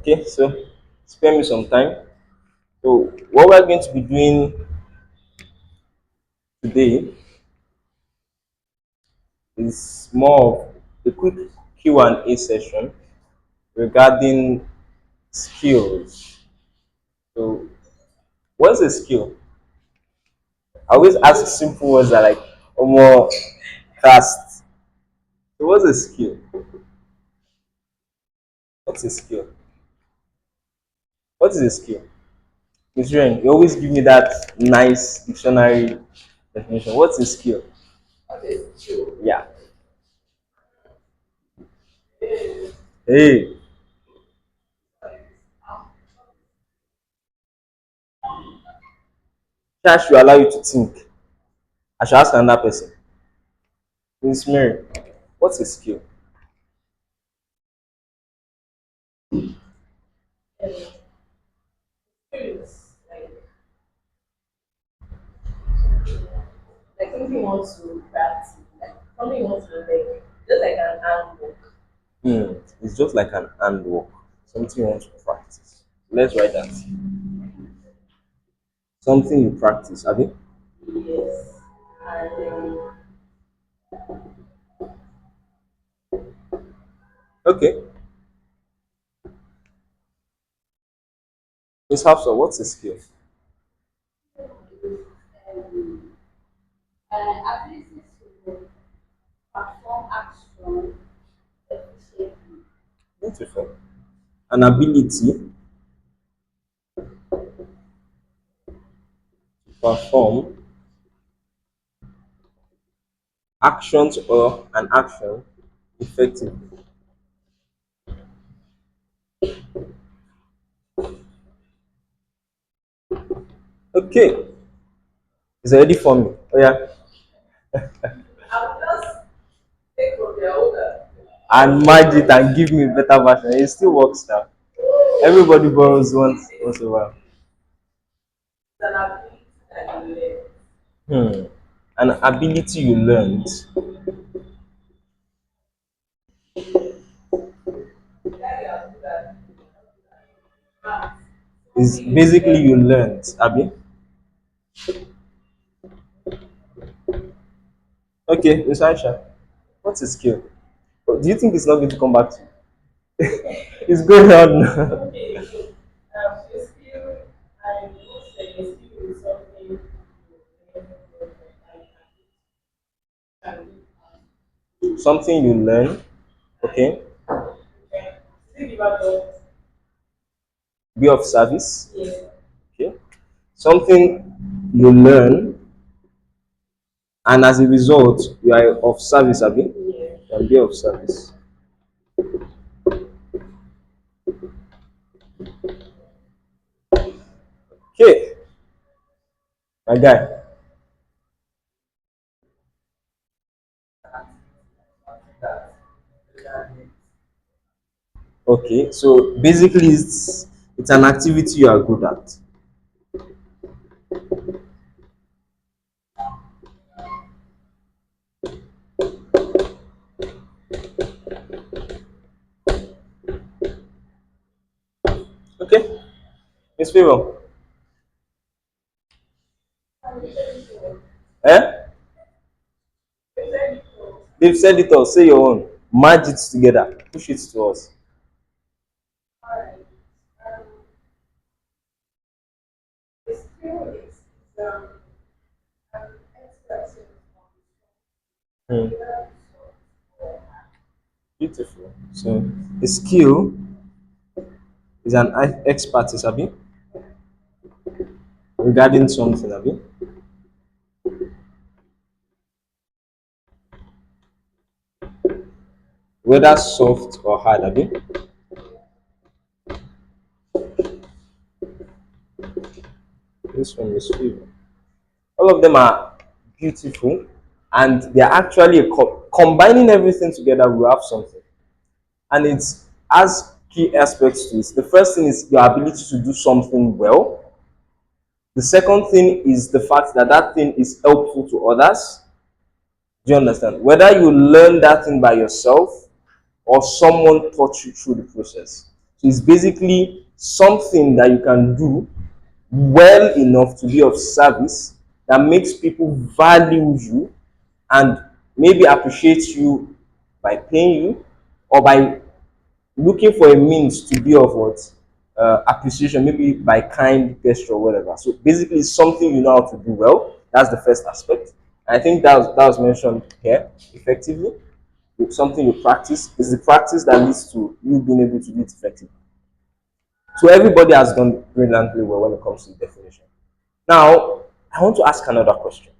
Okay, so spare me some time. So what we're going to be doing today is more of a quick Q&A session regarding skills. So what's a skill? I always ask simple ones that like more cast. So what's a skill? What's a skill? What is a skill? Miss Ren, you always give me that nice dictionary definition. What's a skill? Yeah. Hey, that should allow you to think. I should ask another person. Miss Mary, what's a skill? Like something you want to practice, like something you want to learn, just like an handbook. Hmm. It's just like an handwork. Something you want to practice. Let's write that. Something you practice, have you? Yes. And Okay. Miss Hafsa, what's a skill? ability to perform action efficiently. Beautiful. An ability to perform actions or an action effectively. Okay. It's already for me. Oh yeah. I'll just take from the older. And merge it and give me a better version. It still works now. Everybody borrows once in a while. It's an ability that you learn. Hmm. An ability you learned Yeah, you are good at math. is Something you basically learn. you learned, Abi. Okay, Miss Aisha, what's a skill? Oh, do you think it's not going to come back to you? It's going on now. Okay, so a skill, I would say a skill is something you learn from and can do. Something you learn, okay, Okay. Think about that. be of service, Yes. okay. Something you learn, and as a result, you are of service, Abi. Yes. Can be of service. Okay, my guy. Okay, so basically, it's an activity you are good at. Okay, Miss Favor. Eh? They've said it all. Say your own. Merge it together. Push it to us. Alright. Um, the skill is expertise Hmm. Beautiful. So a skill is an expertise, Abi, regarding something, Abi, whether soft or hard, Abi. This one is favor. All of them are beautiful, and they are actually combining everything together. We have something, and it has key aspects to it. The first thing is your ability to do something well. The second thing is the fact that that thing is helpful to others. Do you understand? Whether you learn that thing by yourself or someone taught you through the process. So it's basically something that you can do well enough to be of service that makes people value you and maybe appreciate you by paying you or by looking for a means to be of what appreciation, maybe by kind gesture or whatever. So basically, it's something you know how to do well. That's the first aspect. I think that was mentioned here effectively. It's something you practice. It's the practice that leads to you being able to do it effectively. So everybody has done brilliantly well when it comes to the definition. Now, I want to ask another question,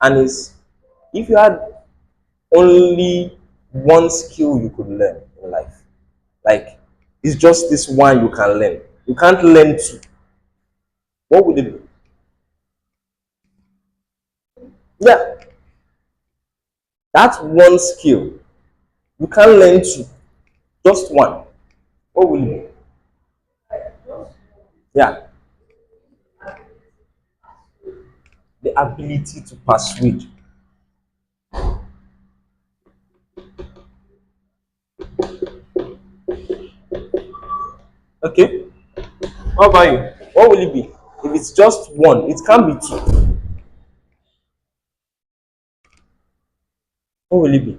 and is if you had only one skill you could learn in life, like it's just this one you can learn. You can't learn two. What would it be? Yeah, that's one skill. You can't learn two. Just one. What will it be? Yeah, the ability to persuade. Okay. How about you? What will it be? If it's just one, it can't be two. What will it be?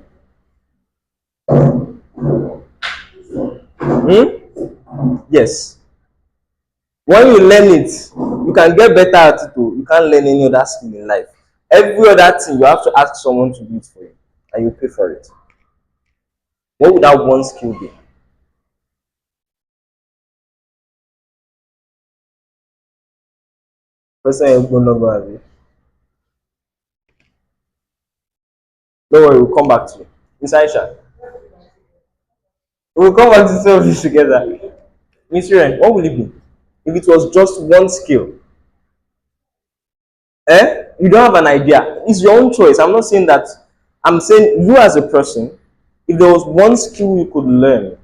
Hmm? Yes. When you learn it, you can get better at it too. You can't learn any other skill in life. Every other thing you have to ask someone to do it for you and you pay for it. What would that one skill be? Person you're going to go have it. Don't worry, we'll come back to you. Miss Aisha, we'll come back to solve this together. Miss Ren, what will it be? If it was just one skill, you don't have an idea. It's your own choice. I'm not saying that. I'm saying you as a person, if there was one skill you could learn,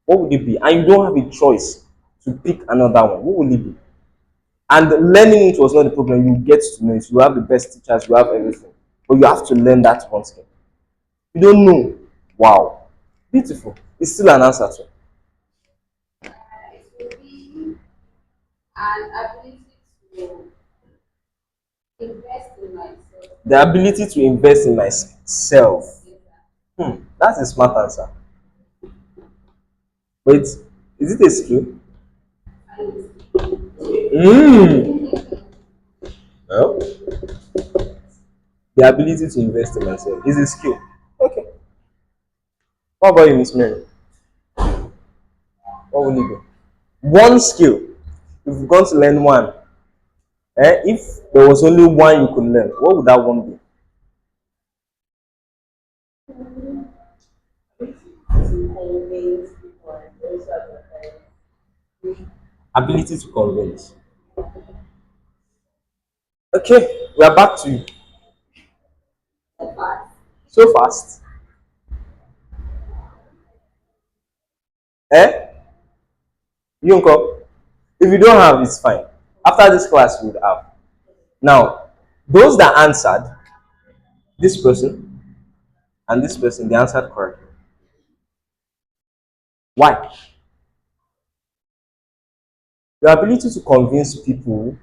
what would it be? And you don't have a choice to pick another one. What would it be? And learning it was not the problem. You get to know it. You have the best teachers. You have everything, but you have to learn that one skill. You don't know. Wow, beautiful. It's still an answer to. It will be an ability to invest in myself. The ability to invest in myself. That's a smart answer. But is it a skill? Mm. Well, the ability to invest in myself is a skill. Okay. What about you, Miss Mary? What will you do? One skill. If you're going to learn one, if there was only one you could learn, what would that one be? To convince people and also advertise. Ability to convince. Okay, we are back to you. So fast. Eh? Yunko, if you don't have, it's fine. After this class, you would have. Now, those that answered, this person and this person, they answered correctly. Why? Your ability to convince people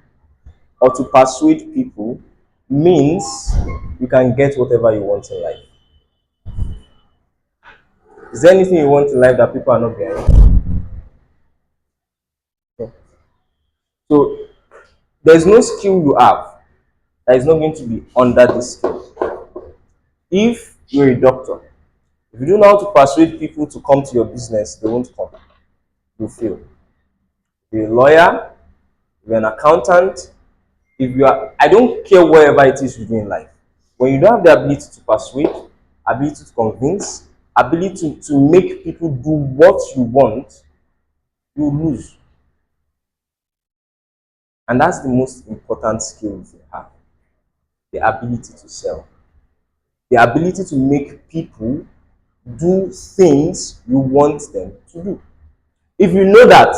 or to persuade people means you can get whatever you want in life. Is there anything you want in life that people are not getting? So there's no skill you have that is not going to be under this skill. If you're a doctor, if you don't know how to persuade people to come to your business, they won't come. You fail. If you're a lawyer, if you're an accountant, if you are, I don't care wherever it is you do in life. When you don't have the ability to persuade, ability to convince, ability to make people do what you want, you lose. And that's the most important skill you have, the ability to sell, the ability to make people do things you want them to do. If you know that,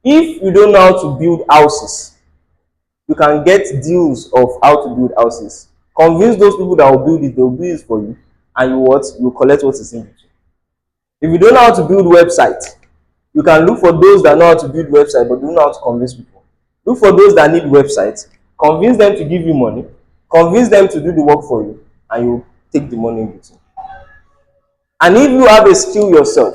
if you don't know how to build houses, you can get deals of how to build houses. Convince those people that will build it, they will build it for you, and you collect what is in between. If you don't know how to build websites, You can look for those that know how to build website but don't know how to convince people. Look for those that need websites, convince them to give you money, convince them to do the work for you, and you take the money in between. And if you have a skill yourself,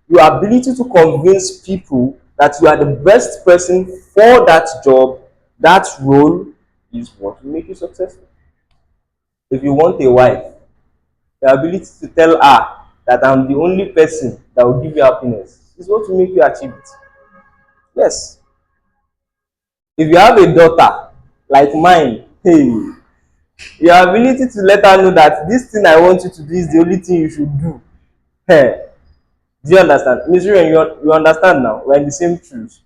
your ability to convince people that you are the best person for that job, that role, is what will make you successful. If you want a wife, the ability to tell her that I'm the only person that will give you happiness is what will make you achieve it. Yes. If you have a daughter like mine, hey, your ability to let her know that this thing I want you to do is the only thing you should do. Hey, do you understand? Miss Rian, you understand now? We're in the same shoes.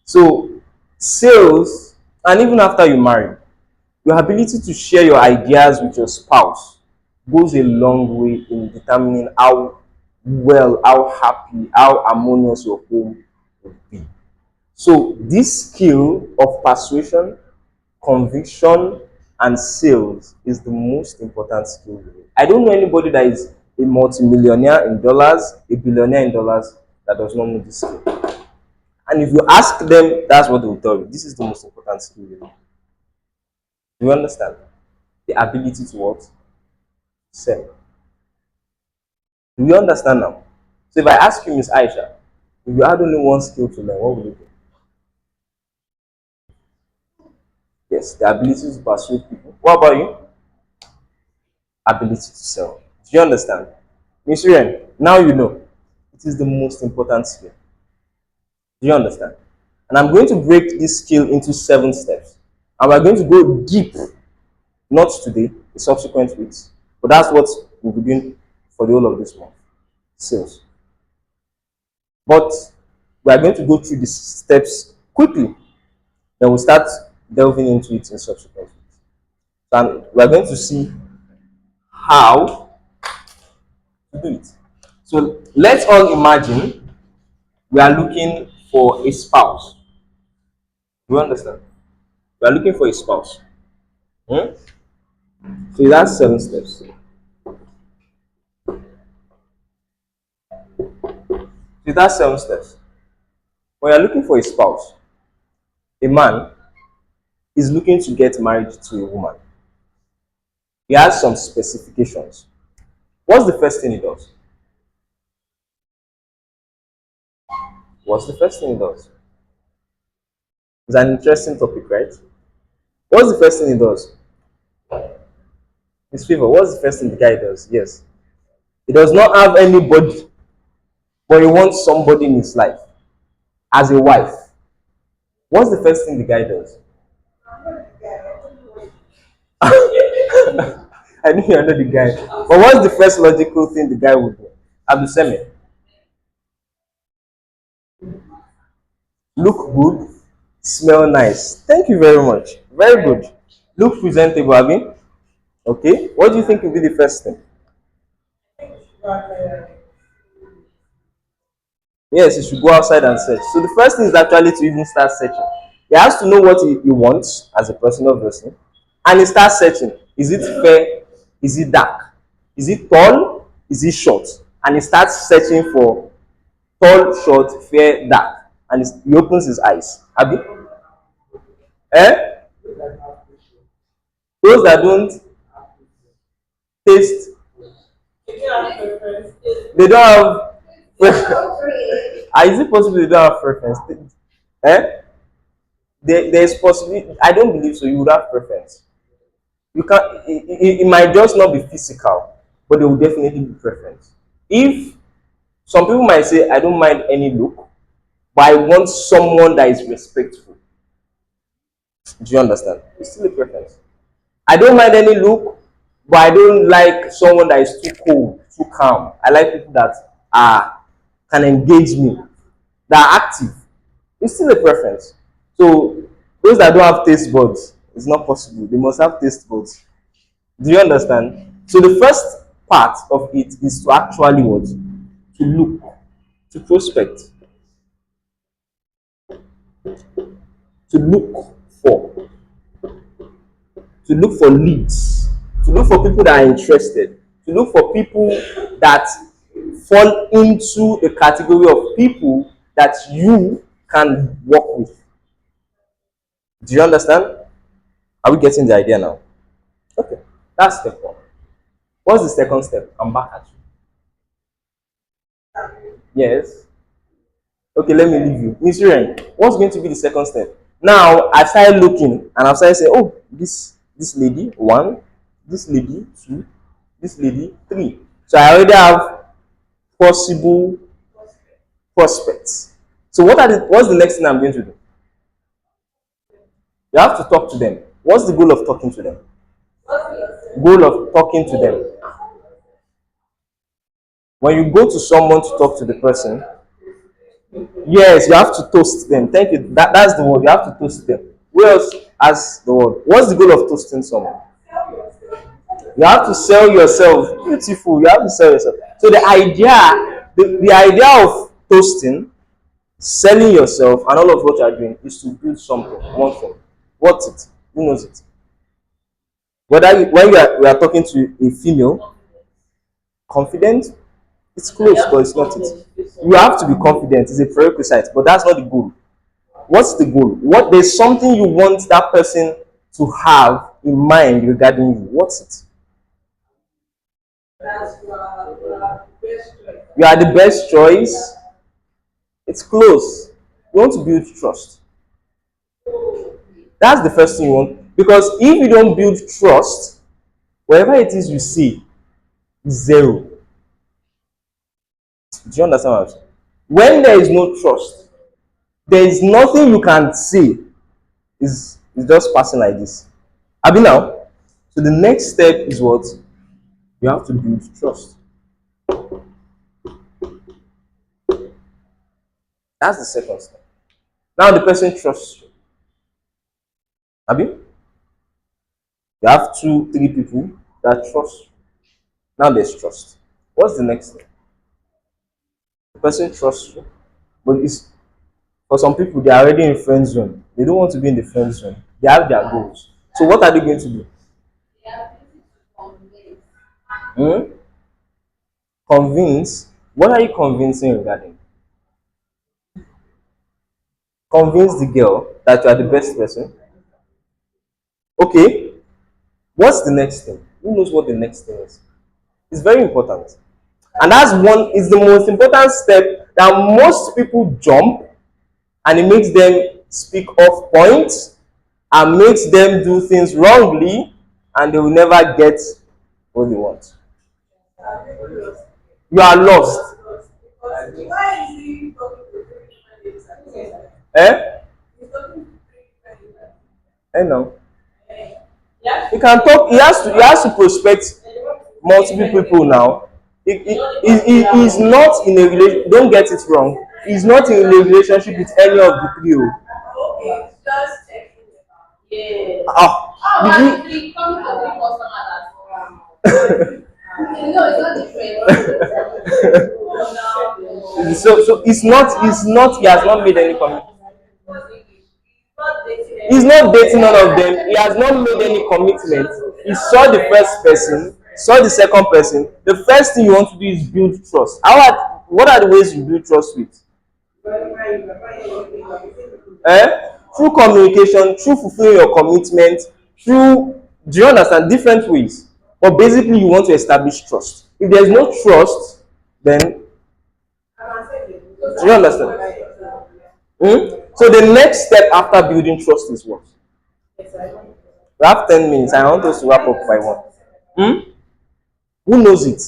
So, sales, and even after you marry, your ability to share your ideas with your spouse goes a long way in determining how well, how happy, how harmonious your home will be. So, this skill of persuasion, conviction, and sales is the most important skill. I don't know anybody that is a multimillionaire in dollars, a billionaire in dollars, that does not know this skill. And if you ask them, that's what they will tell you. This is the most important skill. Do you understand? The ability to what? Sell. Do you understand now? So if I ask you, Miss Aisha, if you had only one skill to learn, what would it be? Yes, the ability to persuade people. What about you? Ability to sell. Do you understand? Miss Ren, now you know. It is the most important skill. Do you understand? And I'm going to break this skill into 7 steps. And we're going to go deep, not today, in subsequent weeks. But that's what we'll be doing for the whole of this month. Sales. But we are going to go through the steps quickly. Then we'll start delving into it in subsequent weeks. And we are going to see how to do it. So let's all imagine we are looking for a spouse. Do you understand? We are looking for a spouse. Hmm? So that's 7 steps. So that's 7 steps. When you're looking for a spouse, a man is looking to get married to a woman. He has some specifications. What's the first thing he does? What's the first thing he does? It's an interesting topic, right? What's the first thing he does? His favor. What's the first thing the guy does? Yes. He does not have anybody, but he wants somebody in his life as a wife. What's the first thing the guy does? I knew you're not the guy. But what's the first logical thing the guy would do? Abdusemi, look good, smell nice. Thank you very much. Very good. Look presentable, Abi. Okay. What do you think will be the first thing? Yes, he should go outside and search. So the first thing is actually to even start searching. He has to know what he wants as a person, obviously, and he starts searching. Is it fair? Is it dark? Is it tall? Is it short? And he starts searching for tall, short, fair, dark, and he opens his eyes. Abi, eh? Those that don't taste, they don't have. Is it possible they don't have preference? Eh? There's possibility. I don't believe so. You would have preference. You can. It might just not be physical, but there will definitely be preference. If some people might say, I don't mind any look, but I want someone that is respectful. Do you understand? It's still a preference. I don't mind any look, but I don't like someone that is too cold, too calm. I like people that are can engage me, that are active. It's still a preference. So those that don't have taste buds, it's not possible. They must have taste buds. Do you understand? So the first part of it is to actually what? To look, to prospect, to look for, to look for leads, to look for people that are interested, to look for people that fall into the category of people that you can work with. Do you understand? Are we getting the idea now? Okay, that's step one. What's the second step? I'm back at you. Yes. Okay, let me leave you. Miss Ren, what's going to be the second step? Now I started looking and I started saying, oh, this lady, one, this lady, two, this lady, three. So I already have possible prospects. So what's the next thing I'm going to do? You have to talk to them. What's the goal of talking to them? Goal of talking to them. When you go to someone to talk to the person, yes, you have to toast them. Thank you. That's the word. You have to toast them. Who else has the word? What's the goal of toasting someone? You have to sell yourself. Beautiful. You have to sell yourself. So the idea of toasting, selling yourself, and all of what you are doing is to build something, one thing. What's it? Who knows it? When we are talking to a female, confident, it's close, but it's not it. You have to be confident. It's a prerequisite, but that's not the goal. What's the goal? There's something you want that person to have in mind regarding you. What's it? You are the best choice. It's close. You want to build trust. That's the first thing you want. Because if you don't build trust, whatever it is you see is zero. Do you understand what I'm saying? When there is no trust, there is nothing you can say. It's just passing like this. Abi now? So the next step is what? You have to build trust. That's the second step. Now the person trusts you. Abi? You have two, three people that trust you. Now there's trust. What's the next step? The person trusts you, but it's for some people they are already in friend zone. They don't want to be in the friend zone. They have their goals. So what are they going to do? Hmm? Convince. What are you convincing regarding? Convince the girl that you are the best person. Okay. What's the next thing? Who knows what the next thing is? It's very important. And that's one is the most important step that most people jump, and it makes them speak off point and makes them do things wrongly, and they will never get what they want. You are lost. Eh? I know. He can talk. He has to prospect multiple people now. He is not in a relation. Don't get it wrong. He's not in a relationship with any of the three. Ah, did you? So it's not. He has not made any commitment. He's not dating none of them. He has not made any commitment. He saw the first person, saw the second person. The first thing you want to do is build trust. What are the ways you build trust with? Through communication, through fulfilling your commitment, through, do you understand, different ways. But basically you want to establish trust. If there's no trust, then, do you understand? So the next step after building trust is what? We have 10 minutes. I want us to wrap up by one. Who knows it?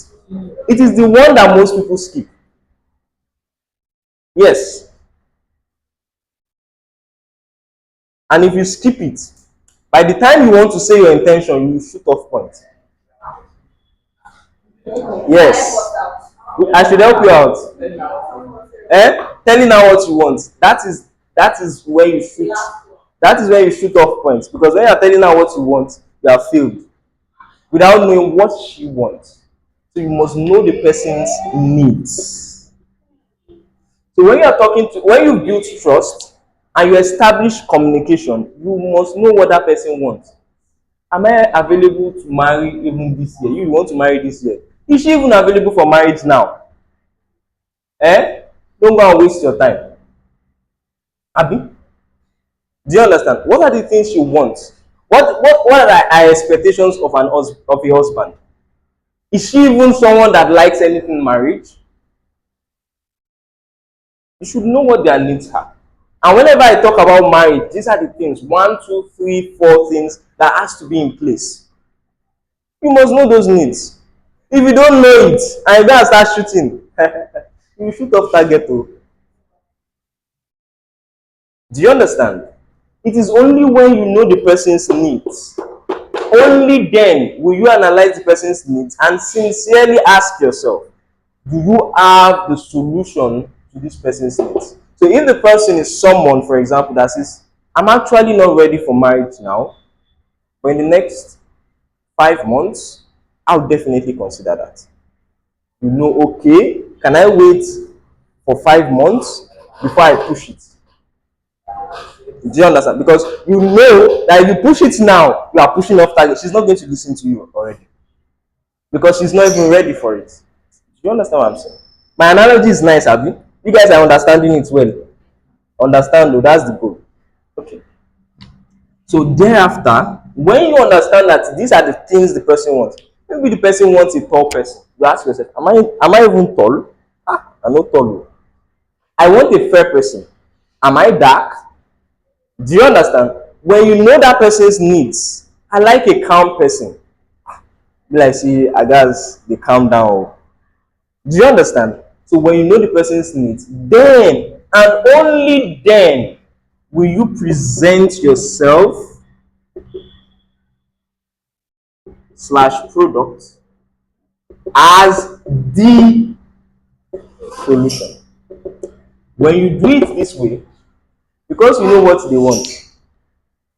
It is the one that most people skip. Yes. And if you skip it, by the time you want to say your intention, you shoot off point. Yes. I should help you out. Telling her what you want. That is where you shoot. That is where you shoot off points. Because when you are telling her what you want, you have failed. Without knowing what she wants. So you must know the person's needs. So when you build trust and you establish communication, you must know what that person wants. Am I available to marry even this year? You want to marry this year? Is she even available for marriage now? Don't go and waste your time. Abi, do you understand? What are the things you want? What are our expectations of of a husband? Is she even someone that likes anything in marriage? You should know what their needs are. And whenever I talk about marriage, these are the things, one, two, three, four things that has to be in place. You must know those needs. If you don't know it and you gonna start shooting, you shoot off target. Oh. Do you understand? It is only when you know the person's needs, only then will you analyze the person's needs and sincerely ask yourself, do you have the solution to this person's needs? So if the person is someone, for example, that says, I'm actually not ready for marriage now, but in the next 5 months, I'll definitely consider that. You know, okay, can I wait for 5 months before I push it? Do you understand? Because you know that if you push it now, you are pushing off target. She's not going to listen to you already because she's not even ready for it. Do you understand what I'm saying? My analogy is nice, Abby. You guys are understanding it well. Understand, though, that's the goal. Okay. So thereafter, when you understand that these are the things the person wants, maybe the person wants a tall person. You ask yourself, am I even tall? I'm not tall. I want a fair person. Am I dark? Do you understand? When you know that person's needs, I like a calm person. Be like, see, I guess they calm down. Do you understand? So when you know the person's needs, then and only then will you present yourself slash product as the solution. When you do it this way, because you know what they want,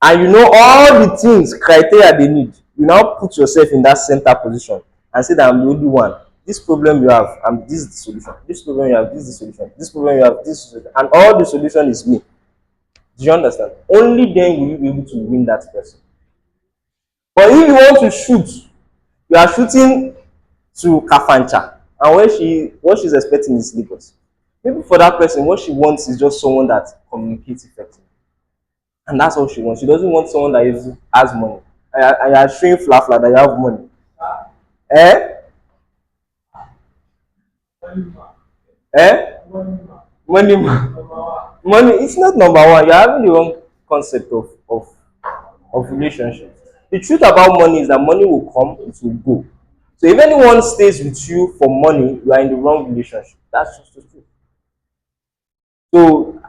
and you know all the things, criteria they need, you now put yourself in that center position and say that I'm the only one. This problem you have, this is the solution. This problem you have, this is the solution. This problem you have, this is the solution. And all the solution is me. Do you understand? Only then will you be able to win that person. But if you want to shoot, you are shooting to Kafancha, and what she's expecting is Lagos. Maybe for that person, what she wants is just someone that communicates effectively. And that's all she wants. She doesn't want someone that has money. And you are showing flat that you have money. Eh? Eh? Money. Money. It's not number one. You're having the wrong concept of relationship. The truth about money is that money will come, it will go. So if anyone stays with you for money, you are in the wrong relationship. That's just the truth. So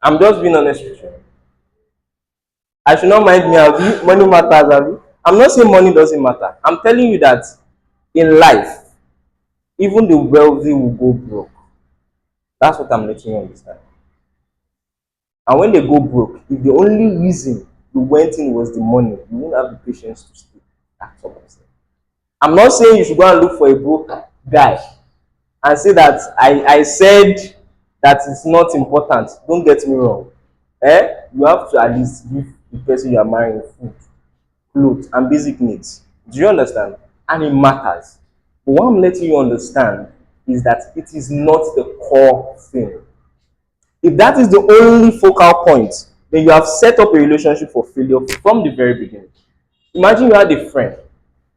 I'm just being honest with you. I should not mind me, Abi. Money matters, Abi. I'm not saying money doesn't matter. I'm telling you that in life, even the wealthy will go broke. That's what I'm letting you understand. And when they go broke, if the only reason you went in was the money, you won't have the patience to stay. That's what I'm saying. I'm not saying you should go and look for a broke guy and say that I said that it's not important. Don't get me wrong. You have to at least give the person you are marrying food, clothes, and basic needs. Do you understand? And it matters. But what I'm letting you understand is that it is not the core thing. If that is the only focal point, then you have set up a relationship for failure from the very beginning. Imagine you had a friend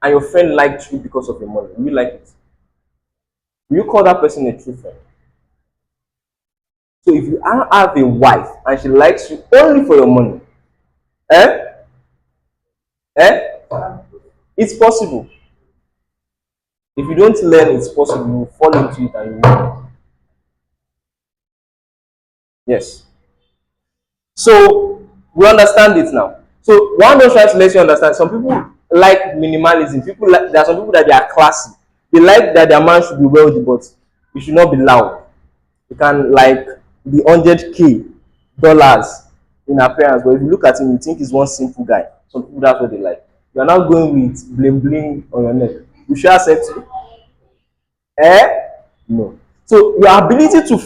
and your friend liked you because of your money. Will you like it? Will you call that person a true friend? So if you have a wife and she likes you only for your money, eh? Eh? It's possible. If you don't learn, it's possible. You will fall into it and you will. Yes. So we understand it now. So one just tries to let you understand. Some people like minimalism. There are some people that they are classy. They like that their man should be wealthy, but he should not be loud. You can like be 100K dollars in appearance, but if you look at him, you think he's one simple guy. Some people that's what they like. You are not going with bling bling on your neck. You should accept it. No. So your ability to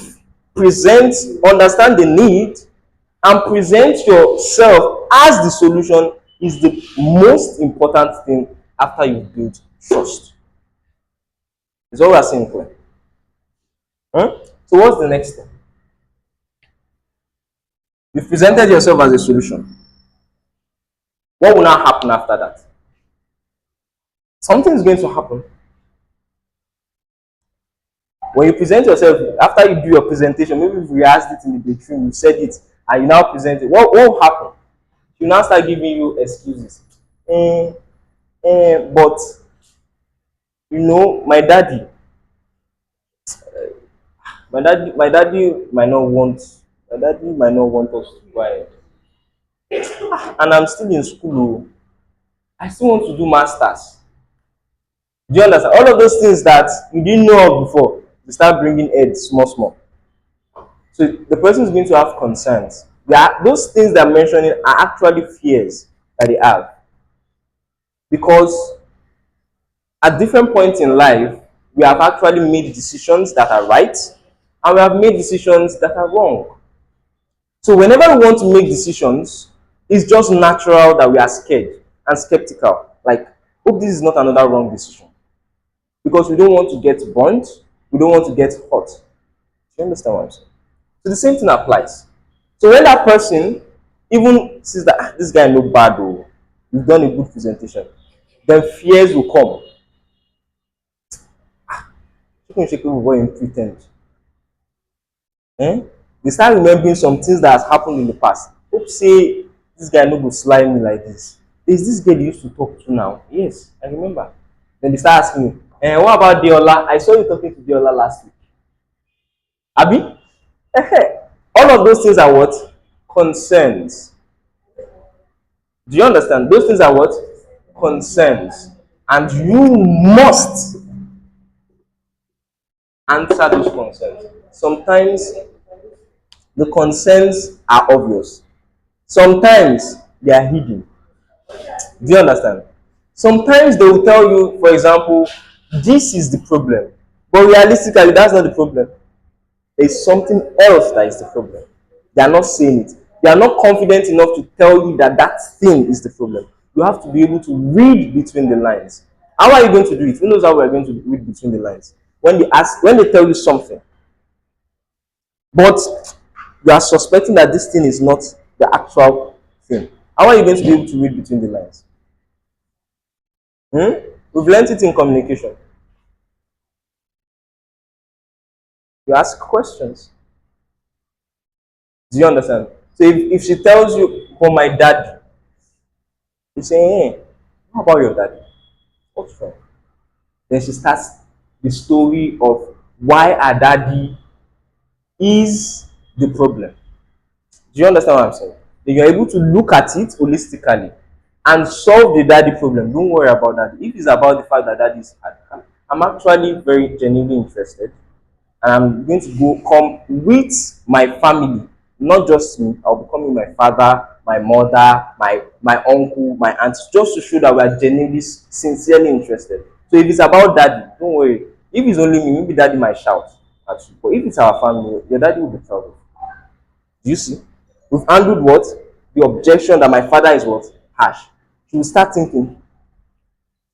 present, understand the need, and present yourself as the solution is the most important thing after you've built trust. Is all we are saying, clear? Hmm? So what's the next thing? You've presented yourself as a solution. What will now happen after that? Something is going to happen. When you present yourself, after you do your presentation, maybe you've rehearsed it in the bedroom, you said it, and you now present it. What will happen? You now start giving you excuses. Eh, but my daddy, my daddy might not want us to go ahead. And I'm still in school. Oh. I still want to do masters. Do you understand? All of those things that you didn't know of before, you start bringing head small, small. So the person is going to have concerns. Those things they're mentioning are actually fears that they have. Because at different points in life, we have actually made decisions that are right and we have made decisions that are wrong. So whenever we want to make decisions, it's just natural that we are scared and skeptical. Like, hope this is not another wrong decision. Because we don't want to get burnt, we don't want to get hurt. Do you understand what I'm saying? So the same thing applies. So when that person even sees that this guy no bad though, you've done a good presentation, then fears will come. Chicken shake will go and pretend. Eh? They start remembering some things that has happened in the past. Hope say this guy no go slime me like this. Is this girl you used to talk to now? Yes, I remember. Then they start asking me, what about Deola? I saw you talking to Deola last week. Abi? All of those things are what? Concerns. Do you understand? Those things are what? Concerns. And you must answer those concerns. Sometimes the concerns are obvious. Sometimes they are hidden. Do you understand? Sometimes they will tell you, for example, this is the problem. But realistically, that's not the problem. There's something else that is the problem. They are not saying it. They are not confident enough to tell you that that thing is the problem. You have to be able to read between the lines. How are you going to do it? Who knows how we are going to read between the lines? When they tell you something, but you are suspecting that this thing is not the actual thing. How are you going to be able to read between the lines? Hmm? We've learned it in communication. You ask questions. Do you understand? So if she tells you, for my dad, you say, hey, how about your daddy? What's wrong? Then she starts the story of why her daddy is the problem. Do you understand what I'm saying? Then you're able to look at it holistically and solve the daddy problem. Don't worry about that. If it's about the fact that daddy is, I'm actually very genuinely interested, and I'm going to go come with my family, not just me. I'll be coming with my father, my mother, my uncle, my aunt, just to show that we are genuinely, sincerely interested. So if it's about daddy, don't worry. If it's only me, maybe daddy might shout at you. But if it's our family, your daddy will be proud. Do you see? We've handled what? The objection that my father is what? Harsh. She will start thinking,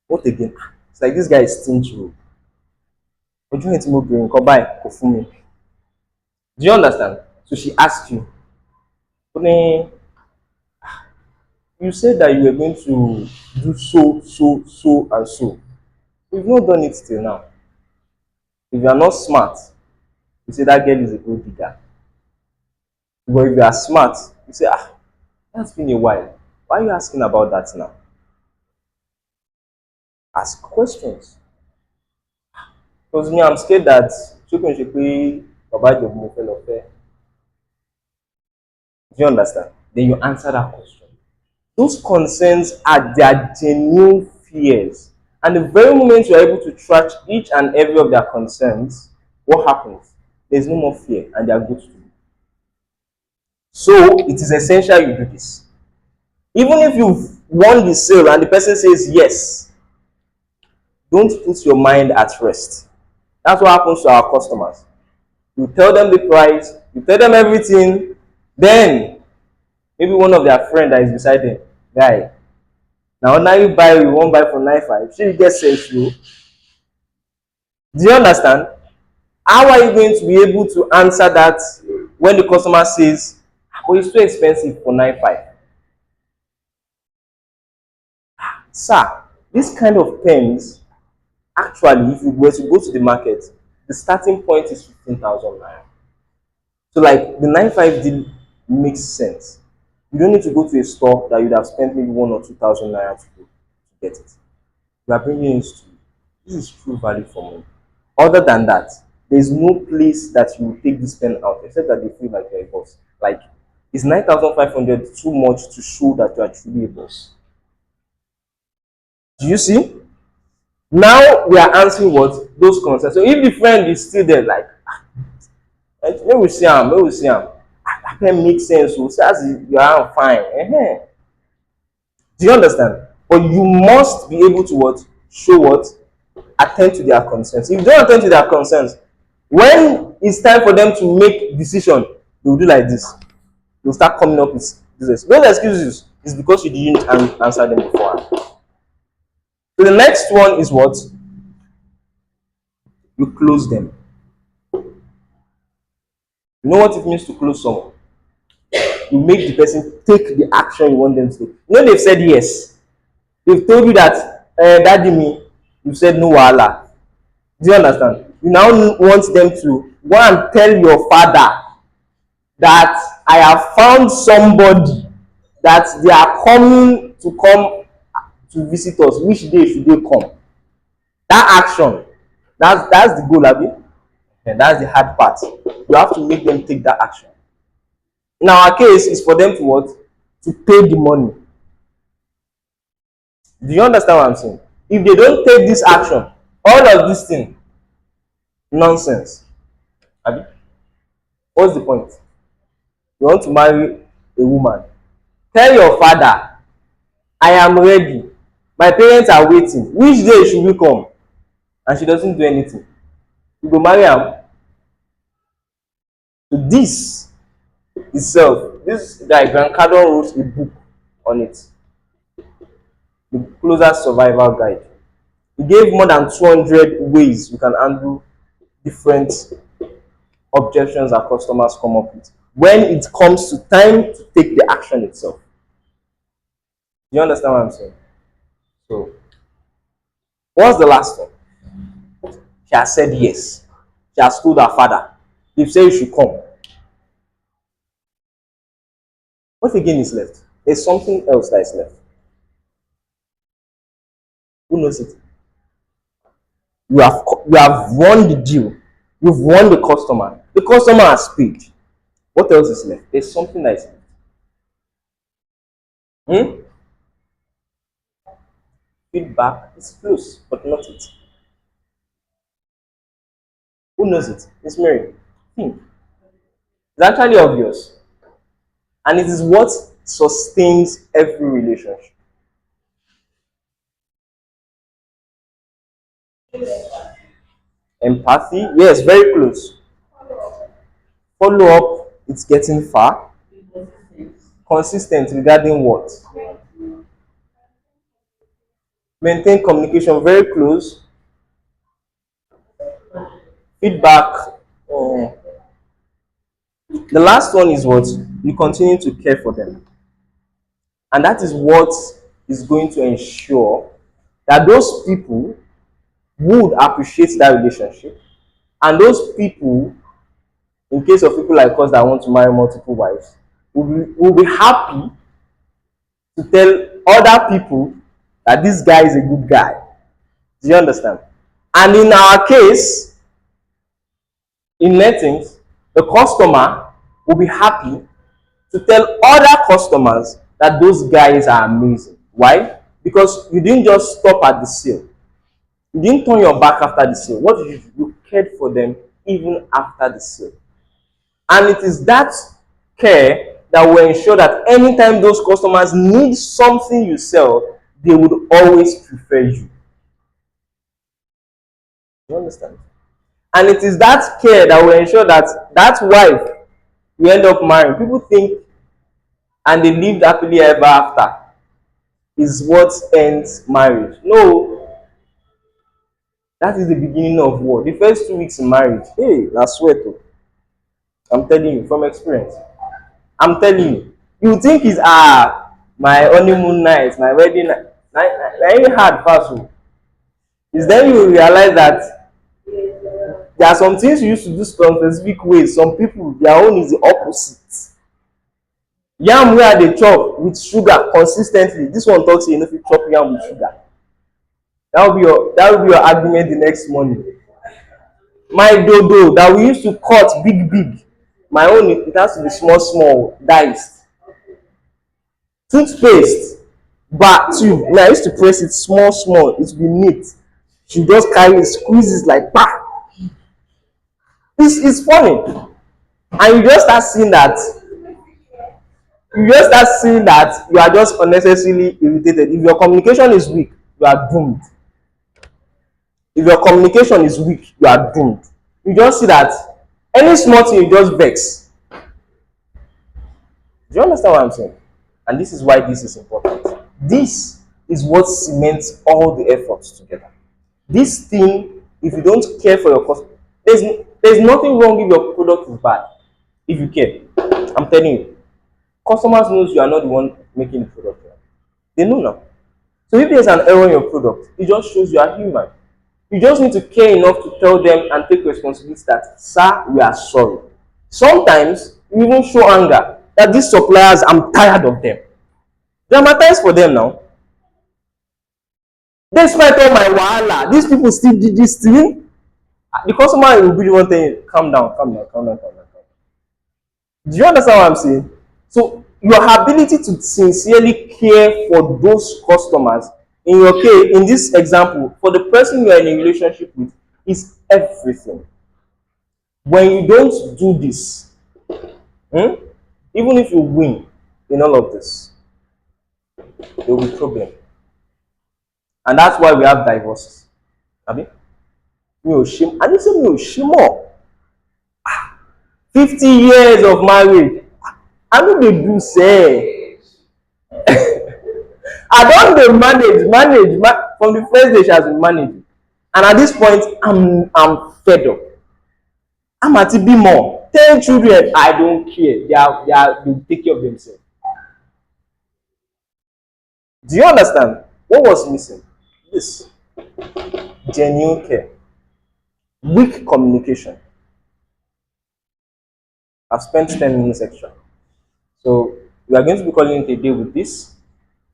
what again? It's like this guy is stingy. O. Ojú ẹ̀ tí mo bèrè nǹkan báyìí kò fún mi. Do you understand? So she asked you, you said that you were going to do so, so, so, and so. You've not done it till now. If you are not smart, you say that girl is a gold digger. But if you are smart, you say, that's been a while. Why are you asking about that now? Ask questions. Because me, I'm scared that Chukun Shekwe, Baba Jobu fell off there. Do you understand? Then you answer that question. Those concerns are their genuine fears. And the very moment you are able to track each and every of their concerns, what happens? There's no more fear and they are good to you. So it is essential you do this. Even if you've won the sale and the person says yes, don't put your mind at rest. That's what happens to our customers. You tell them the price, you tell them everything, then maybe one of their friend that is beside them, guy, now you buy, you won't buy for 9.5. She get sent you. Do you understand? How are you going to be able to answer that when the customer says, "Oh, it's too expensive for 9.5"? Sir, this kind of pens, actually, if you were to go to the market, the starting point is 15,000 naira. So, like, the 9.5 deal makes sense. You don't need to go to a store that you'd have spent maybe 1 or 2,000 naira to get it. You are bringing it to you. This is true value for money. Other than that, there's no place that you will take this pen out except that they feel like you're a boss. Like, is 9,500 too much to show that you are truly a boss? Do you see? Now we are answering what those concerns. So if the friend is still there, like, may we see him, may we see him. That pen makes sense. So as you are fine. Do you understand? But you must be able to what? Show what? Attend to their concerns. If you don't attend to their concerns, when it's time for them to make decision, they will do like this. They'll start coming up with this. Those excuses is because you didn't answer them before. So the next one is what? You close them. You know what it means to close someone? You make the person take the action you want them to take. You know they've said yes. They've told you that, daddy me, you said no wahala. Do you understand? You now want them to go and tell your father that I have found somebody that they are coming to come to visit us. Which day should they come? That action, that's the goal, abi? And that's the hard part. You have to make them take that action. In our case, is for them to what? To pay the money. Do you understand what I'm saying? If they don't take this action, all of this thing, nonsense. Abi? What's the point? You want to marry a woman. Tell your father, I am ready. My parents are waiting. Which day should we come? And she doesn't do anything. You go marry am. So this itself, this guy Grant Cardone wrote a book on it, the Closer Survival Guide. He gave more than 200 ways you can handle different objections that customers come up with when it comes to time to take the action itself. Do you understand what I'm saying? So, what's the last one? She has said yes. She has told her father. They've said you should come. What again is left? There's something else that is left. Who knows it? You have won the deal. You've won the customer. The customer has paid. What else is left? There's something that is left. Hmm? Feedback is close, but not it. Who knows it? It's Mary. Think. It's actually obvious. And it is what sustains every relationship. Empathy, yes, very close. Follow up, it's getting far. Consistent regarding what? Maintain communication, very close. Feedback. uh, the last one is what? You continue to care for them. And that is what is going to ensure that those people would appreciate that relationship. And those people, in case of people like us that want to marry multiple wives, will be happy to tell other people that this guy is a good guy. Do you understand? And in our case, in Nettings, the customer will be happy to tell other customers that those guys are amazing. Why? Because you didn't just stop at the sale. You didn't turn your back after the sale. What did you do? You cared for them even after the sale. And it is that care that will ensure that anytime those customers need something you sell, they would always prefer you. You understand? And it is that care that will ensure that that wife you end up marrying, people think, and they lived happily ever after, is what ends marriage. No, That is the beginning of war. The first 2 weeks in marriage, hey, that's sweat. Oh. I'm telling you from experience. I'm telling you. You think it's my honeymoon night, my wedding night. Na even hard pass. Oh. It's then you realize that there are some things you used to do some specific ways. Some people, their own is the opposite. Yam wey I dey chop with sugar consistently. This one talk say you no fit chop yam with sugar. That will be your argument the next morning. My dodo that we used to cut big big, my own it has to be small small diced. Toothpaste back tube, na I used to press it small small, it be neat. She just carry it, squeeze it like pa. It's funny, and you just start seeing that you are just unnecessarily irritated. If your communication is weak, you are doomed. If your communication is weak, you are doomed. You just see that any small thing you just vex. Do you understand what I'm saying? And this is why this is important. This is what cements all the efforts together. This thing, if you don't care for your customer, there's nothing wrong if your product is bad. If you care, I'm telling you, customers knows you are not the one making the product. They know now. So if there's an error in your product, it just shows you are human. You just need to care enough to tell them and take responsibility that, sir, we are sorry. Sometimes you even show anger that these suppliers, I'm tired of them. Dramatize for them now. Despite all my wahala, these people still did this thing. The customer will be the one saying, calm down, calm down, calm down, calm down. Do you understand what I'm saying? So your ability to sincerely care for those customers, in your case, in this example, for the person you are in a relationship with, is everything. When you don't do this, even if you win in all of this, there will be problem. And that's why we have divorces. Abi? Mi ò ṣe, I need say mi ò ṣe mọ́. 50 years of marriage. I no dey do say. I don dey manage from the first day she has been managing. And at this point, I'm fed up. I'm at bímọ. 10 children, I don't care. They will take care of themselves. Do you understand? What was missing? This. Genuine care. Weak communication. I've spent 10 minutes extra. So we are going to be calling it a day with this.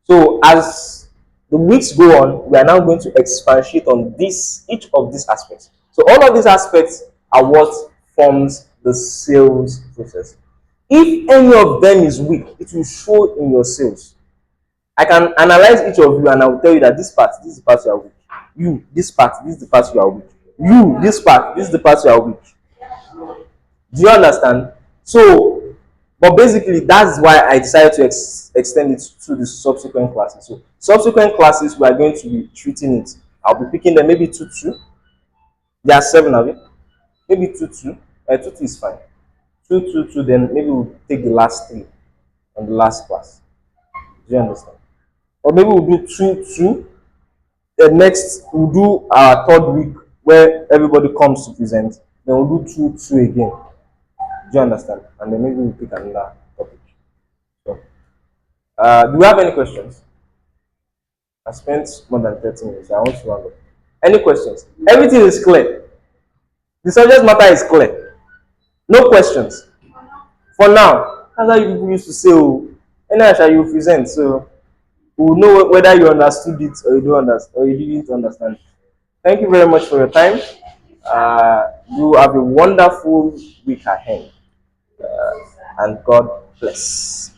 So as the weeks go on, we are now going to expatiate on each of these aspects. So all of these aspects are what forms the sales process. If any of them is weak, it will show in your sales. I can analyze each of you and I will tell you that this is the part you are weak. You, this is the part you are weak. You, this is the part you are weak. Do you understand? So, but basically, that's why I decided to extend it to the subsequent classes. So, subsequent classes, we are going to be treating it. I'll be picking them maybe 2-2. There are 7 of it. Maybe 2-2. 2-2 is fine. 2-2-2, then maybe we'll take the last 3 on the last class. Do you understand? Or maybe we'll do 2-2. The next, we'll do our 3rd week where everybody comes to present. Then we'll do 2-2 again. Do you understand? And then maybe we'll pick another topic. So, do we have any questions? I spent more than 30 minutes. I want to round up. Any questions? Everything is clear. The subject matter is clear. No questions. For now, that's how you people used to say, oh, any shall you present. So we'll know whether you understood it or you don't understand or you didn't understand. Thank you very much for your time. You have a wonderful week ahead. And God bless.